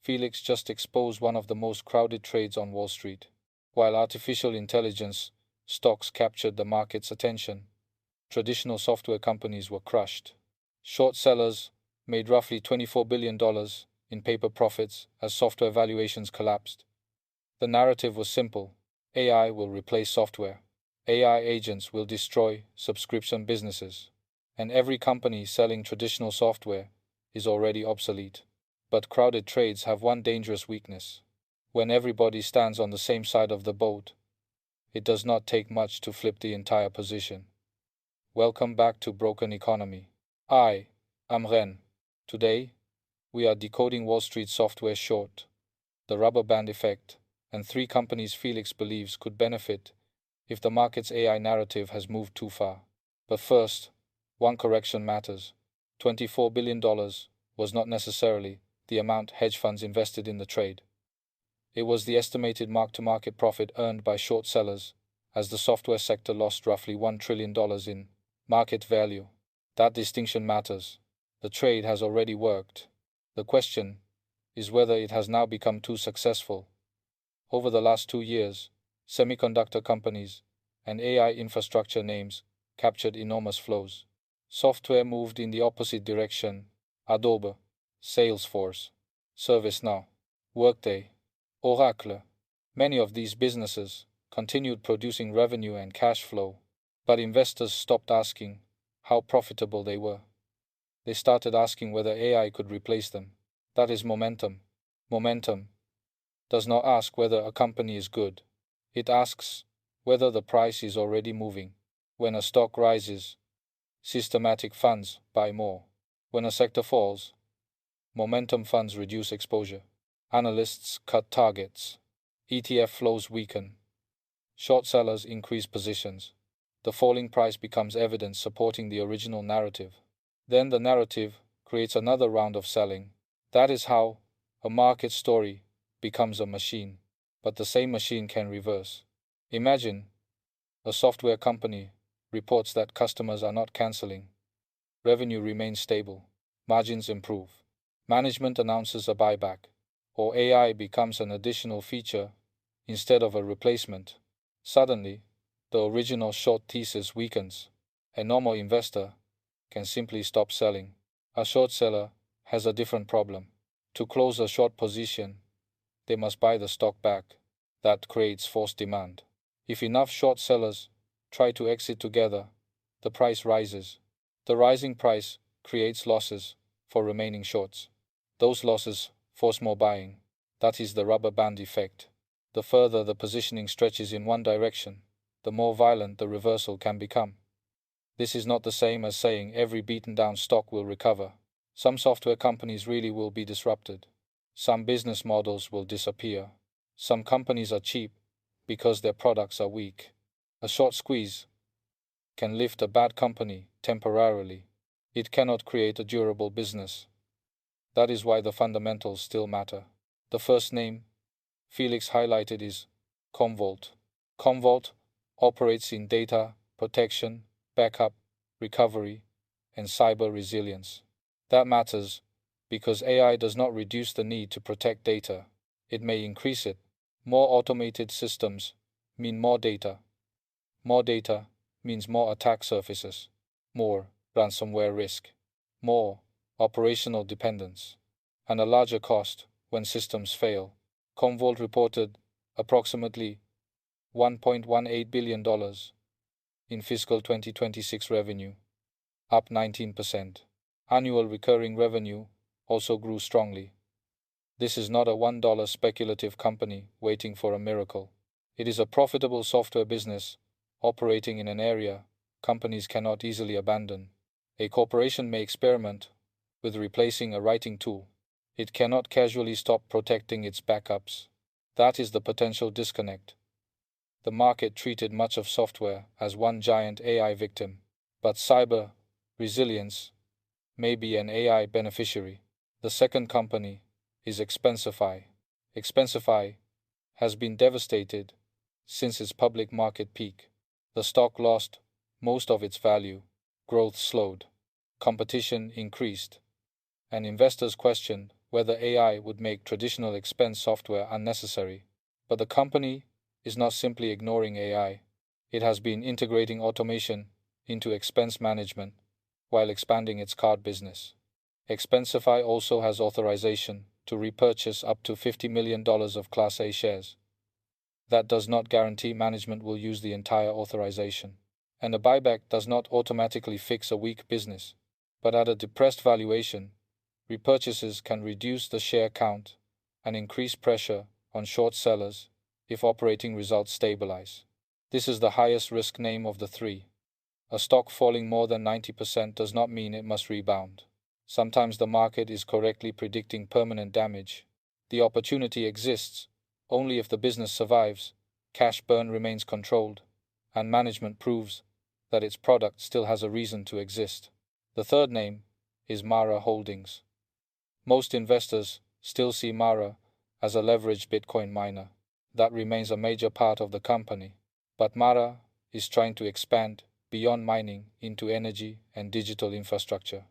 Felix just exposed one of the most crowded trades on Wall Street. While artificial intelligence stocks captured the market's attention, traditional software companies were crushed. Short sellers made roughly $24 billion in paper profits as software valuations collapsed. The narrative was simple: AI will replace software, AI agents will destroy subscription businesses, and every company selling traditional software is already obsolete. But crowded trades have one dangerous weakness. When everybody stands on the same side of the boat, it does not take much to flip the entire position. Welcome back to Broken Economy. I am Ren. Today, we are decoding Wall Street software short, the rubber band effect, and 3 companies Felix believes could benefit if the market's AI narrative has moved too far. But first, one correction matters. $24 billion was not necessarily the amount hedge funds invested in the trade. It was the estimated mark-to-market profit earned by short sellers, as the software sector lost roughly $1 trillion in market value. That distinction matters. The trade has already worked. The question is whether it has now become too successful. Over the last 2 years, semiconductor companies and AI infrastructure names captured enormous flows. Software moved in the opposite direction: Adobe, Salesforce, ServiceNow, Workday, Oracle. Many of these businesses continued producing revenue and cash flow, but investors stopped asking how profitable they were. They started asking whether AI could replace them. That is momentum. Momentum does not ask whether a company is good. It asks whether the price is already moving. When a stock rises, systematic funds buy more. When a sector falls, momentum funds reduce exposure. Analysts cut targets. ETF flows weaken. Short sellers increase positions. The falling price becomes evidence supporting the original narrative. Then the narrative creates another round of selling. That is how a market story becomes a machine. But the same machine can reverse. Imagine a software company reports that customers are not canceling. Revenue remains stable. Margins improve. Management announces a buyback, or AI becomes an additional feature instead of a replacement. Suddenly, the original short thesis weakens. A normal investor can simply stop selling. A short seller has a different problem. To close a short position, they must buy the stock back. That creates forced demand. If enough short sellers try to exit together, the price rises. The rising price creates losses for remaining shorts. Those losses force more buying. That is the rubber band effect. The further the positioning stretches in one direction, the more violent the reversal can become. This is not the same as saying every beaten down stock will recover. Some software companies really will be disrupted. Some business models will disappear. Some companies are cheap because their products are weak. A short squeeze can lift a bad company temporarily. It cannot create a durable business. That is why the fundamentals still matter. The first name Felix highlighted is Commvault. Commvault operates in data protection, backup, recovery, and cyber resilience. That matters because AI does not reduce the need to protect data. It may increase it. More automated systems mean more data. More data means more attack surfaces, more ransomware risk, more operational dependence, and a larger cost when systems fail. Commvault reported approximately $1.18 billion in fiscal 2026 revenue, up 19%. Annual recurring revenue also grew strongly. This is not a $1 speculative company waiting for a miracle. It is a profitable software business operating in an area companies cannot easily abandon. A corporation may experiment with replacing a writing tool. It cannot casually stop protecting its backups. That is the potential disconnect. The market treated much of software as one giant AI victim, but cyber resilience may be an AI beneficiary. The second company is Expensify. Expensify has been devastated since its public market peak. The stock lost most of its value, growth slowed, competition increased, and investors questioned whether AI would make traditional expense software unnecessary. But the company is not simply ignoring AI. It has been integrating automation into expense management while expanding its card business. Expensify also has authorization to repurchase up to $50 million of Class A shares. That does not guarantee management will use the entire authorization. And a buyback does not automatically fix a weak business. But at a depressed valuation, repurchases can reduce the share count and increase pressure on short sellers if operating results stabilize. This is the highest risk name of the three. A stock falling more than 90% does not mean it must rebound. Sometimes the market is correctly predicting permanent damage. The opportunity exists only if the business survives, cash burn remains controlled, and management proves that its product still has a reason to exist. The third name is Mara Holdings. Most investors still see Mara as a leveraged Bitcoin miner. That remains a major part of the company. But Mara is trying to expand beyond mining into energy and digital infrastructure.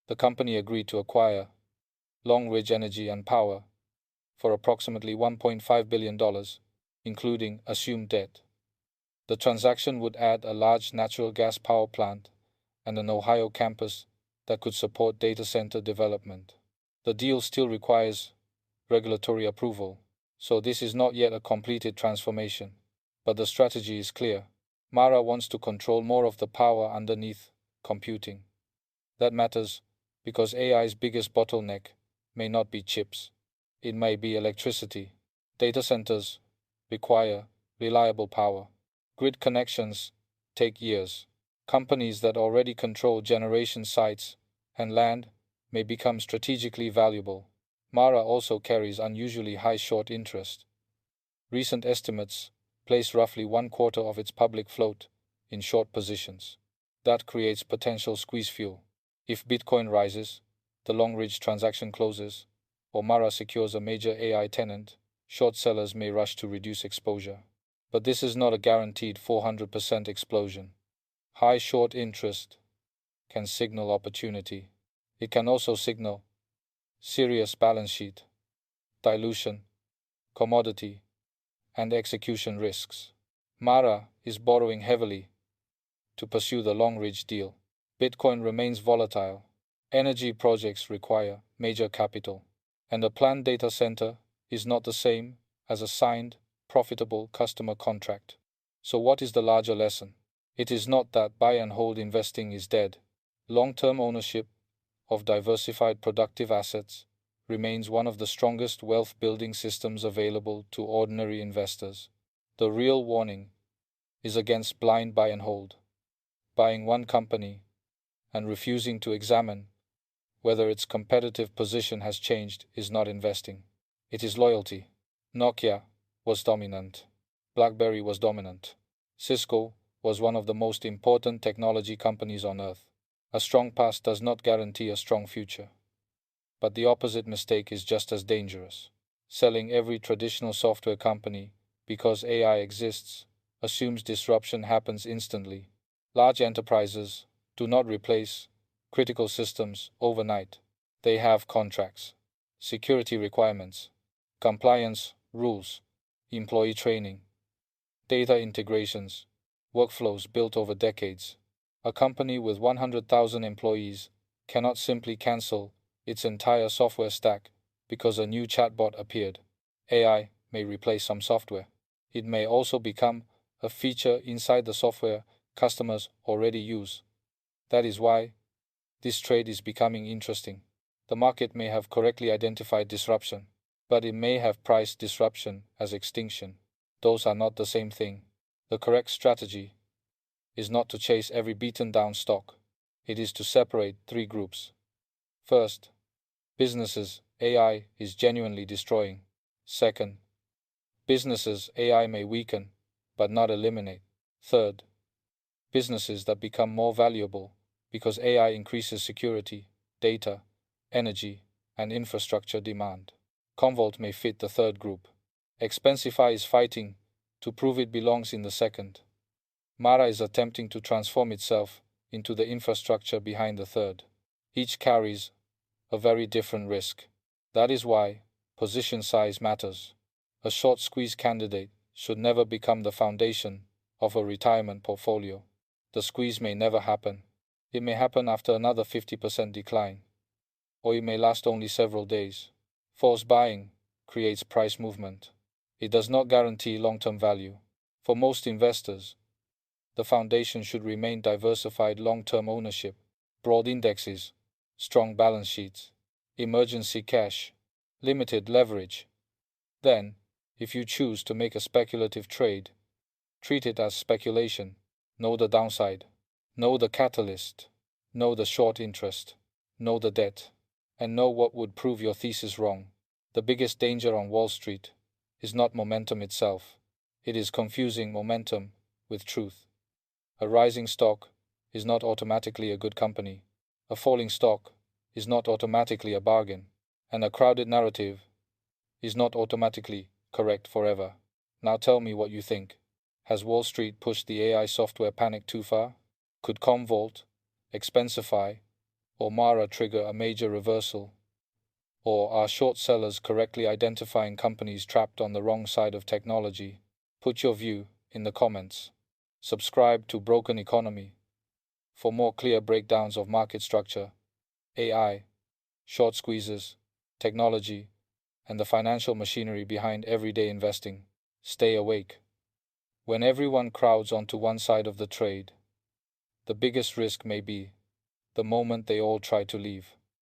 The company agreed to acquire Long Ridge Energy and Power for approximately $1.5 billion, including assumed debt. The transaction would add a large natural gas power plant and an Ohio campus that could support data center development. The deal still requires regulatory approval, so this is not yet a completed transformation. But the strategy is clear. Mara wants to control more of the power underneath computing. That matters because AI's biggest bottleneck may not be chips. It may be electricity. Data centers require reliable power. Grid connections take years. Companies that already control generation sites and land may become strategically valuable. Mara also carries unusually high short interest. Recent estimates place roughly 1/4 of its public float in short positions. That creates potential squeeze fuel. If Bitcoin rises, the Long Ridge transaction closes, or Mara secures a major AI tenant, short sellers may rush to reduce exposure. But this is not a guaranteed 400% explosion. High short interest can signal opportunity. It can also signal serious balance sheet, dilution, commodity, and execution risks. Mara is borrowing heavily to pursue the Long Ridge deal. Bitcoin remains volatile. Energy projects require major capital. And a planned data center is not the same as a signed, profitable customer contract. So what is the larger lesson? It is not that buy and hold investing is dead. Long-term ownership of diversified productive assets remains one of the strongest wealth-building systems available to ordinary investors. The real warning is against blind buy and hold. Buying one company and refusing to examine whether its competitive position has changed is not investing. It is loyalty. Nokia was dominant. BlackBerry was dominant. Cisco was one of the most important technology companies on earth. A strong past does not guarantee a strong future. But the opposite mistake is just as dangerous. Selling every traditional software company because AI exists assumes disruption happens instantly. Large enterprises do not replace critical systems overnight. They have contracts, security requirements, compliance rules, employee training, data integrations, workflows built over decades. A company with 100,000 employees cannot simply cancel its entire software stack because a new chatbot appeared. AI may replace some software. It may also become a feature inside the software customers already use. That is why this trade is becoming interesting. The market may have correctly identified disruption, but it may have priced disruption as extinction. Those are not the same thing. The correct strategy is not to chase every beaten down stock. It is to separate three groups. First, businesses AI is genuinely destroying. Second, businesses AI may weaken, but not eliminate. Third, businesses that become more valuable because AI increases security, data, energy, and infrastructure demand. Commvault may fit the third group. Expensify is fighting to prove it belongs in the second. Mara is attempting to transform itself into the infrastructure behind the third. Each carries a very different risk. That is why position size matters. A short squeeze candidate should never become the foundation of a retirement portfolio. The squeeze may never happen. It may happen after another 50% decline, or it may last only several days. Forced buying creates price movement. It does not guarantee long-term value. For most investors, the foundation should remain diversified long-term ownership, broad indexes, strong balance sheets, emergency cash, limited leverage. Then, if you choose to make a speculative trade, treat it as speculation. Know the downside. Know the catalyst. Know the short interest. Know the debt. And know what would prove your thesis wrong. The biggest danger on Wall Street is not momentum itself. It is confusing momentum with truth. A rising stock is not automatically a good company. A falling stock is not automatically a bargain. And a crowded narrative is not automatically correct forever. Now tell me what you think. Has Wall Street pushed the AI software panic too far? Could Commvault, Expensify, or Mara trigger a major reversal? Or are short sellers correctly identifying companies trapped on the wrong side of technology? Put your view in the comments. Subscribe to Broken Economy for more clear breakdowns of market structure, AI, short squeezes, technology, and the financial machinery behind everyday investing. Stay awake. When everyone crowds onto one side of the trade, the biggest risk may be the moment they all try to leave.